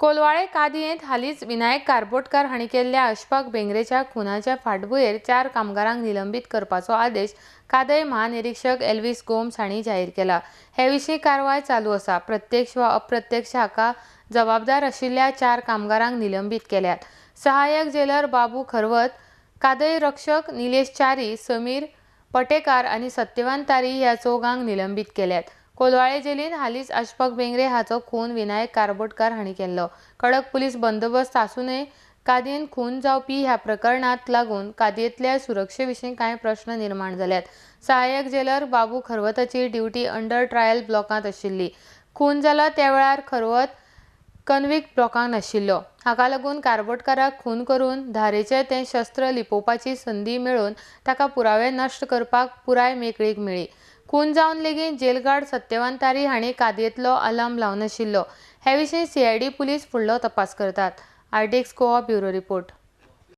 कोलवाळे कादयेंत हालींच विनायक कारबोटकार हांणी केल्ल्या अशफाक बेंगरेच्या खुनाच्या फाटभुंयेर 4 कामगारांक निलंबीत करपाचो आदेश कादय महानिरीक्षक एल्विस गोम्स हांणी जाहीर केला। हे विशीं कारवाय चालू आसा। प्रत्यक्ष वा अप्रत्यक्ष हाका जबाबदार आशिल्ल्या 4 कामगारांक निलंबीत केल्यात। सहाय्यक जेलर बाबू खरवत, कादय रक्षक निलेश च्यारी, समीर पटेकार आनी सत्यवान तारी ह्या चौगांक निलंबीत केल्यात। कोलवाळे जेलींत हालींच अशफाक बेंगरे हाचो खून विनायक कारबोटकार हांणी केल्लो। कडक पुलीस बंदोबस्त आसूनय कादयेंत खून जावपी ह्या प्रकरणाक लागून कादयेंतल्या सुरक्षे विशीं कांय प्रस्न निर्माण जाल्यात। सहाय्यक जेलर बाबू खरवताची ड्युटी अंडर ट्रायल ब्लॉकांत आशिल्ली। खून जालो त्या वेळार खरवत कन्विक्ट ब्लॉकांत आशिल्लो। हाका लागून कारबोटकाराक खून करून धारेचें तें शस्त्र लिपोवपाची संदी मेळून ताका पुरावे नश्ट करपाक पुराय मेकळीक मेळ्ळी। खून जावन लेगीत जेल गार्ड सत्यवान तारी हांणी कादयेंतलो आलार्म लावनाशिल्लो। हे विशीं CID पुलीस फुडलो तपास करतात। आर्टिक्स गोवा ब्युरो रिपोर्ट।